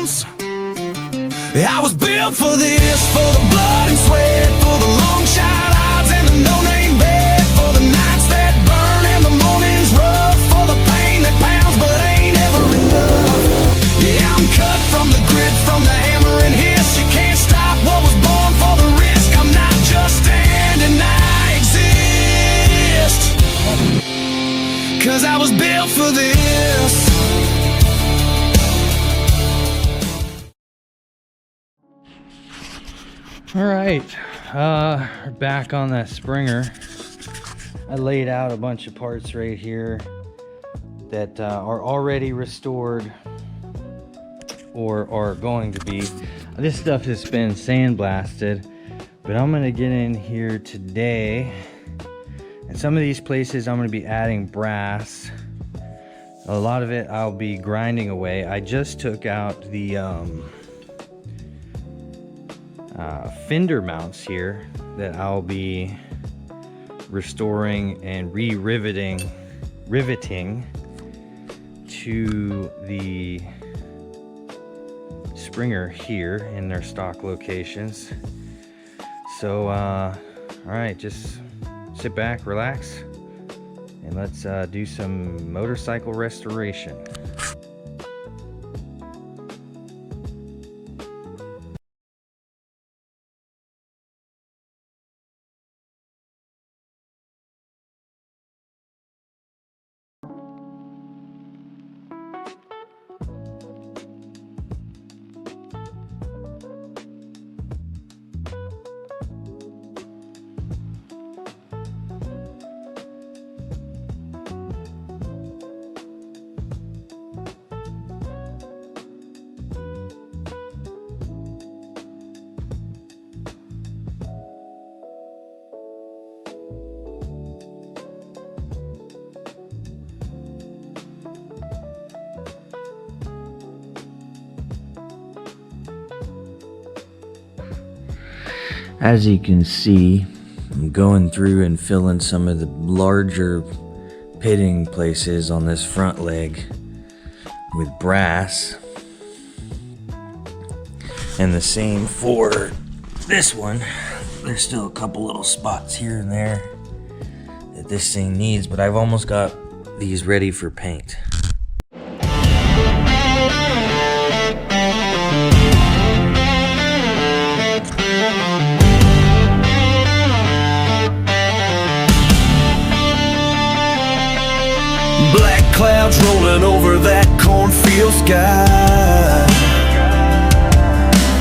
bones. I was built for this, for the blood and sweat, for the long shot odds and the no-name bet, for the nights that burn and the mornings rough, for the pain that pounds but ain't ever enough. Yeah, I'm cut from the grit, from the hammer and hiss. You can't stop what was born for the risk. I'm not just standing, I exist, 'cause I was built for this. All right, we're back on that Springer. I laid out a bunch of parts right here that are already restored or are going to be. This stuff has been sandblasted, but I'm gonna get in here today, and some of these places I'm gonna be adding brass. A lot of it I'll be grinding away. I just took out the fender mounts here that I'll be restoring and riveting to the Springer here in their stock locations. So all right, just sit back, relax, and let's do some motorcycle restoration. As you can see, I'm going through and filling some of the larger pitting places on this front leg with brass. And the same for this one. There's still a couple little spots here and there that this thing needs, but I've almost got these ready for paint. Black clouds rolling over that cornfield sky.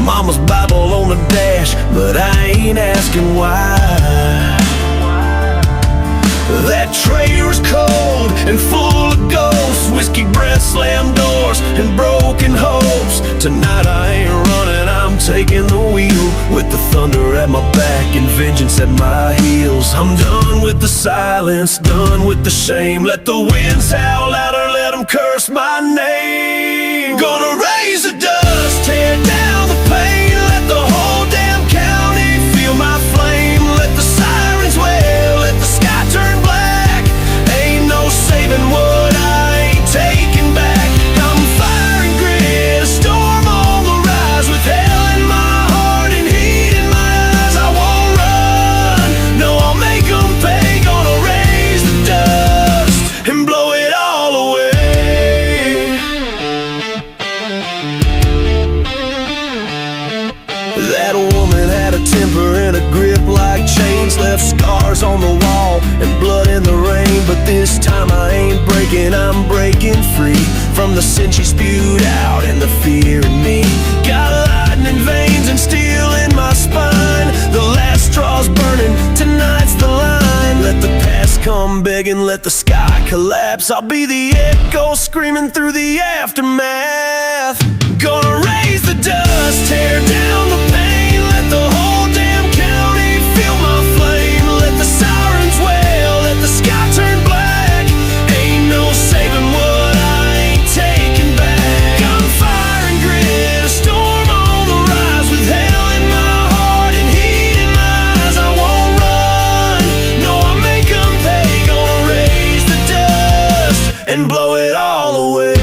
Mama's Bible on the dash, but I ain't asking why. That trailer's cold and full of ghosts, whiskey breath, slammed doors, and broken hopes. Tonight I ain't running, I'm taking the wheel, with the thunder at my back and vengeance at my heels. I'm done with the silence, done with the shame. Let the winds howl louder, let them curse my name. Gonna raise the dust, tear down the pain, let the whole damn county feel my flame. Let the sirens wail, let the sky turn black. Ain't no saving what I ain't taking back. I'm fire and grit, a storm on the rise, with hell in my heart and heat in my eyes. I won't run, no, I'll make them pay. Gonna raise the dust and blow it all away. That woman had a temper and a grip like chains, left scars on the wall and blood in the rain. But this time I ain't breaking, I'm breaking free from the sin she spewed out and the fear in me. Got lightning veins and steel in my spine. The last straw's burning, tonight's the line. Let the past come begging, let the sky collapse. I'll be the echo screaming through the aftermath. Gonna raise the dust, tear down the pain, let the whole damn county feel my flame. Let the sirens wail, let the sky turn black. Ain't no saving what I ain't taking back. I'm fire and grit, a storm on the rise, with hell in my heart and heat in my eyes. I won't run, no, I'll make them pay. Gonna raise the dust and blow it all away.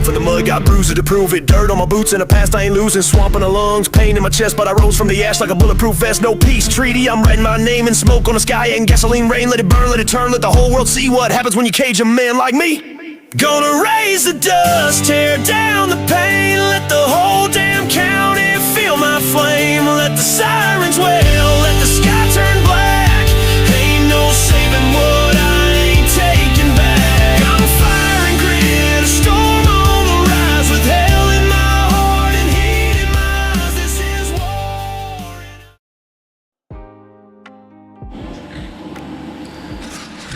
for the mud, got bruises to prove it. Dirt on my boots in the past, I ain't losing. Swamp in the lungs, pain in my chest, but I rose from the ash like a bulletproof vest. No peace treaty, I'm writing my name in smoke on the sky and gasoline rain. Let it burn, let it turn, let the whole world see what happens when you cage a man like me. Gonna raise the dust, tear down the pain, let the whole damn county feel my flame. Let the sirens wail, let the sky turn black. Ain't no saving what I ain't taking back. I'm fire and grit, a storm on the rise, with hell in my heart and heat in my eyes. This is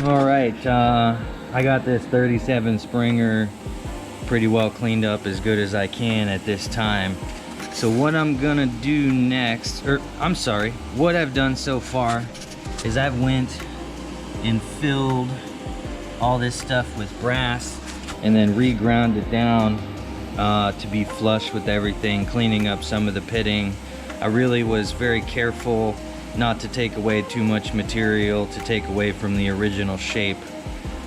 war. All right, I got this 37 Springer pretty well cleaned up as good as I can at this time. So what I'm gonna do next, or I'm sorry, what I've done so far is I've went and filled all this stuff with brass and then reground it down to be flush with everything, cleaning up some of the pitting. I really was very careful not to take away too much material, to take away from the original shape.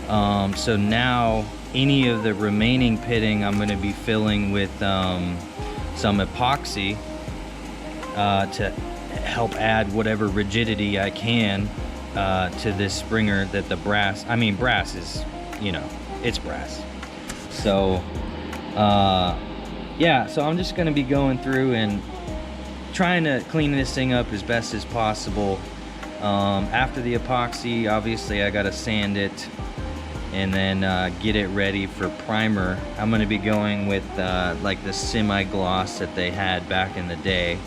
So now any of the remaining pitting I'm going to be filling with some epoxy to help add whatever rigidity I can to this Springer that the brass, I mean brass is, you know, it's brass. So yeah, so I'm just going to be going through and trying to clean this thing up as best as possible. After the epoxy, obviously I got to sand it and then get it ready for primer. I'm going to be going with like the semi-gloss that they had back in the day,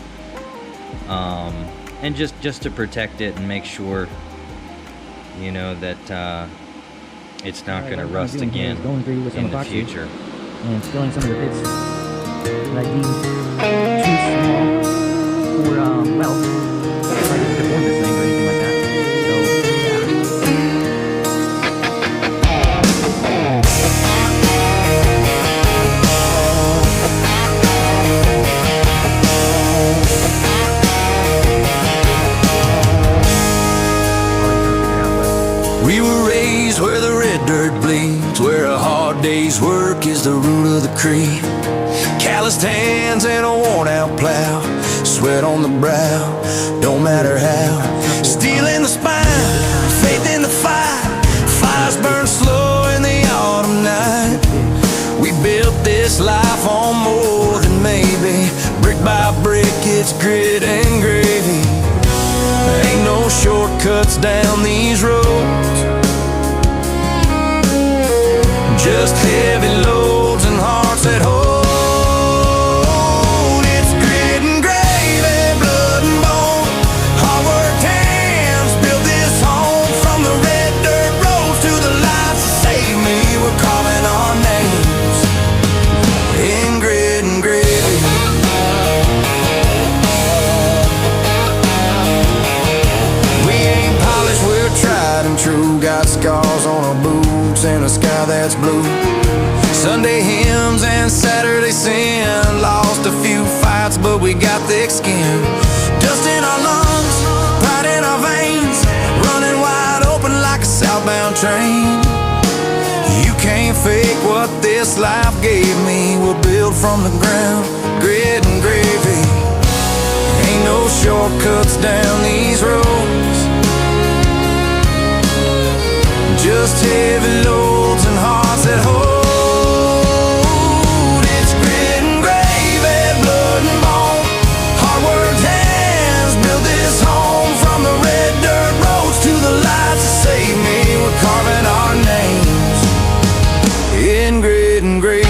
and just to protect it and make sure, you know, that it's not going to rust again in the future. And filling some of the bits that I deemed too small for well, I didn't deform this thing or anything like that. So We were raised where the red dirt bleeds, where a hard day's work is the root of the creed. Calloused hands and a worn out plow, sweat on the brow, don't matter how. Steel in the spine, faith in the fight, fires burn slow in the autumn night. We built this life on more than maybe, brick by brick, it's grit and gravy. Ain't no shortcuts down these roads, just heavy loads and hearts that hold. It's grit and gravy, blood and bone, hard-worked hands built this home. From the red dirt roads to the lights that save me, we're carving our names in grit and gravy. We ain't polished, we're tried and true, got scars on our boots and a sky that's blue. Sunday hymns and Saturday sin, lost a few fights but we got thick skin. Dust in our lungs, pride in our veins, running wide open like a southbound train. You can't fake what this life gave me, we'll build from the ground, grit and gravy. Ain't no shortcuts down these roads, just heavy loads and hearts that hold. It's grit and gravy, blood and bone, hard-worked hands built this home. From the red dirt roads to the lights that save me, we're carving our names in grit and gravy.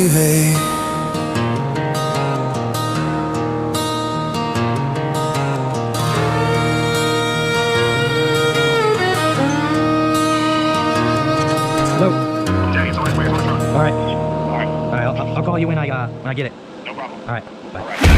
baby. Hello. All right. All right. I'll call you when I get it. No problem. All right. Bye.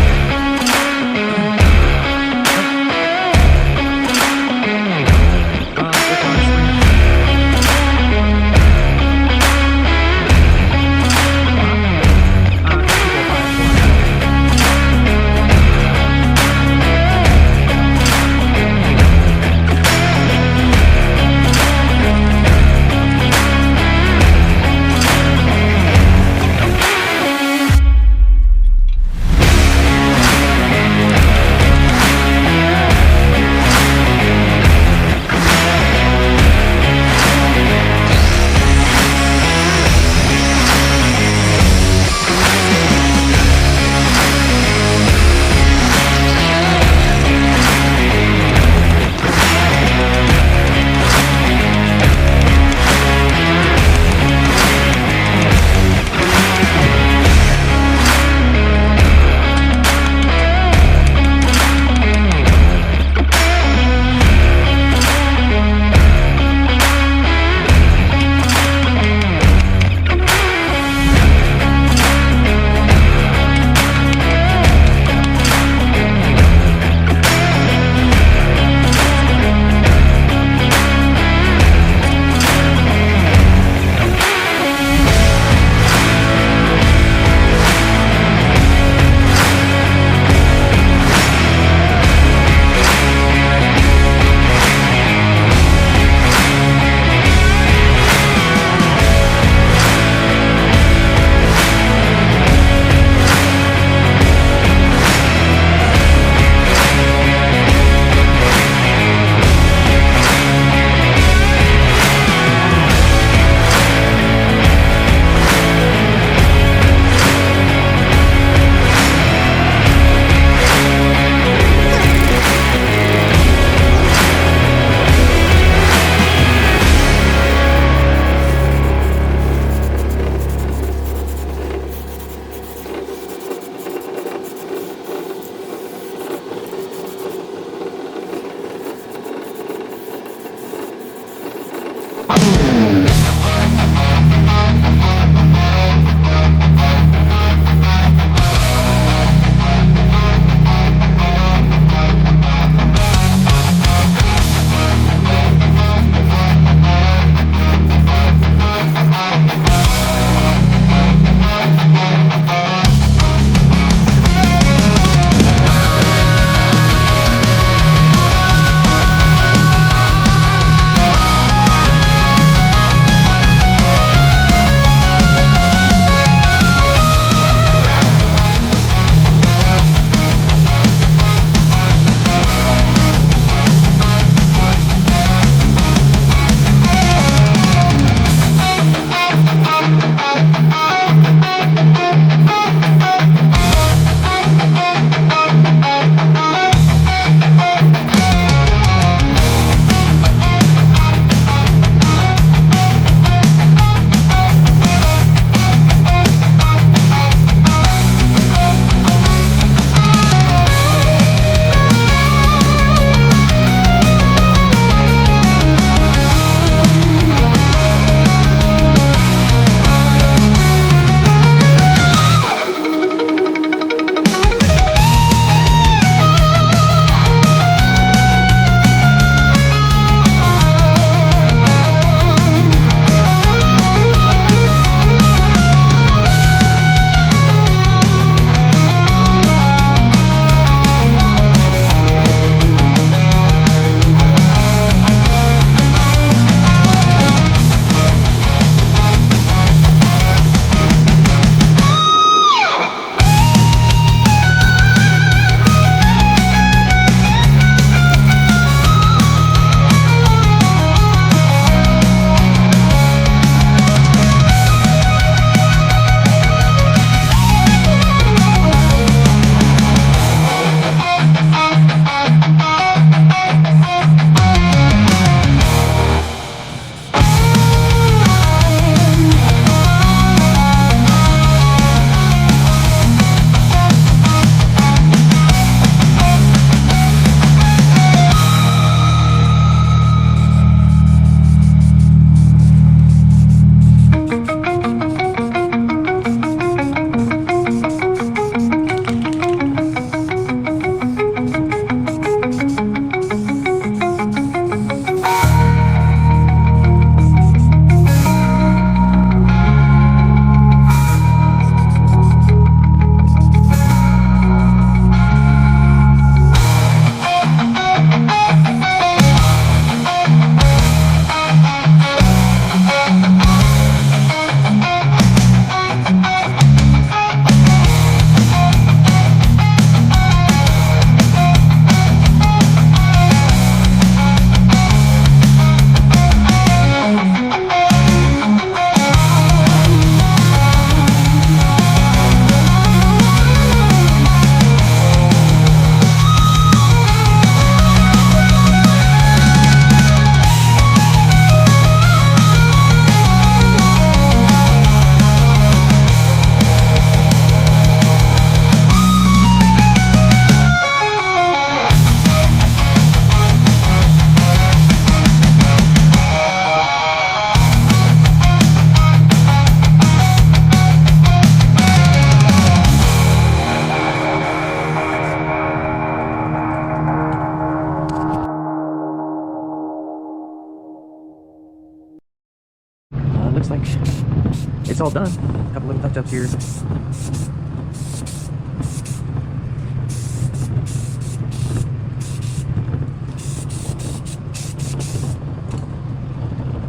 it's all done. A couple little touch-ups here.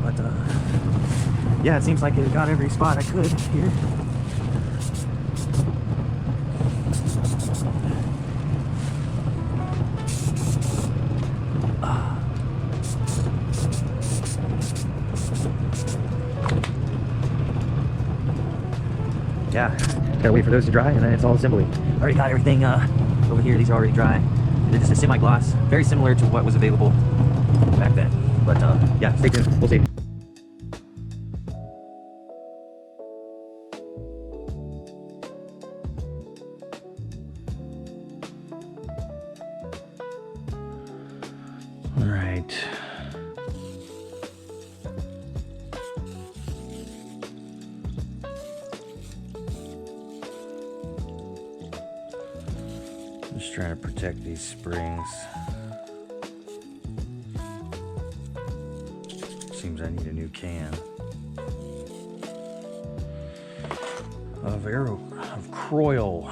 But yeah, it seems like it got every spot I could here. Yeah, gotta wait for those to dry and then it's all assembly. Already got everything over here. These are already dry. They're just a semi-gloss, very similar to what was available back then. But yeah, stay tuned. We'll see. All right. Just trying to protect these springs. Seems I need a new can of Croyle.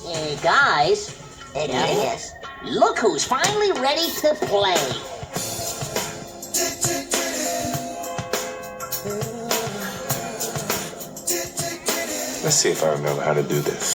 Hey guys, yes. Look who's finally ready to play. Let's see if I remember how to do this.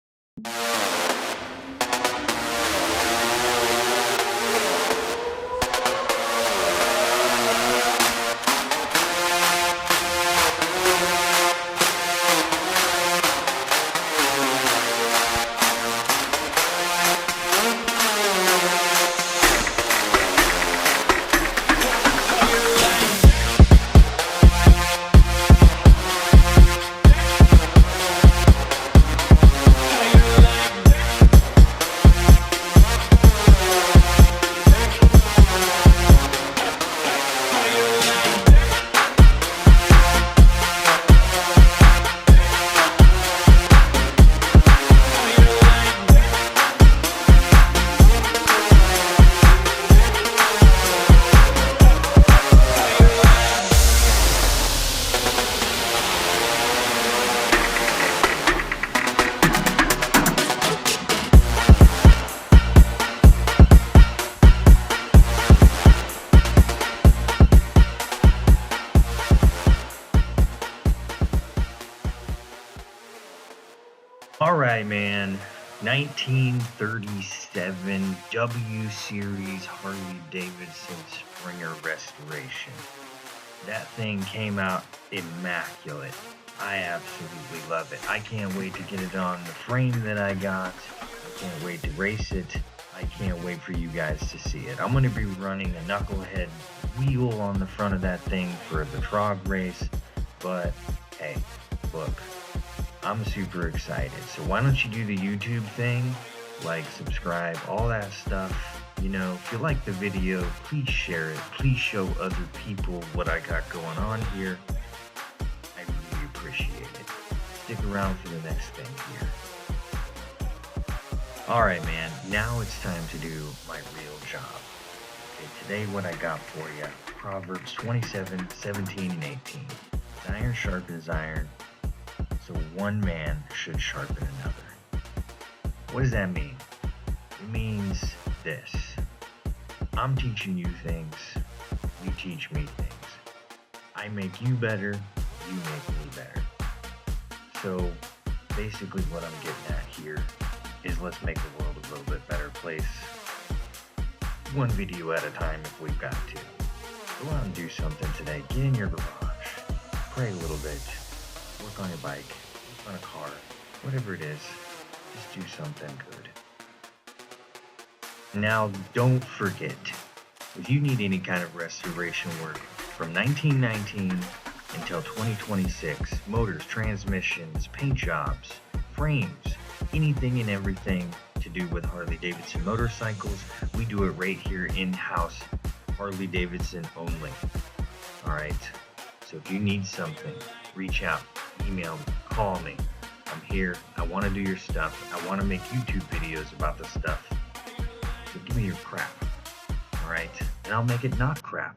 All right, man. 1937 W Series Harley-Davidson Springer Restoration. That thing came out immaculate. I absolutely love it. I can't wait to get it on the frame that I got. I can't wait to race it. I can't wait for you guys to see it. I'm going to be running a knucklehead wheel on the front of that thing for the frog race. But hey, look, I'm super excited. So why don't you do the YouTube thing? Like, subscribe, all that stuff. You know, if you like the video, please share it. Please show other people what I got going on here. I really appreciate it. Stick around for the next thing here. Alright, man, now it's time to do my real job. Okay, today what I got for you, Proverbs 27, 17, and 18. Iron sharpens iron, so one man should sharpen another. What does that mean? It means this. I'm teaching you things, you teach me things. I make you better, you make me better. So basically what I'm getting at here is let's make the world a little bit better place. One video at a time if we've got to. Go out and do something today. Get in your garage. Pray a little bit. Work on your bike. Work on a car. Whatever it is. Just do something good. Now, don't forget, if you need any kind of restoration work from 1919 until 2026, motors, transmissions, paint jobs, frames, anything and everything to do with Harley-Davidson motorcycles, we do it right here in-house, Harley-Davidson only. Alright, so if you need something, reach out, email me, call me. I'm here, I want to do your stuff, I want to make YouTube videos about the stuff. So give me your crap, alright? And I'll make it not crap.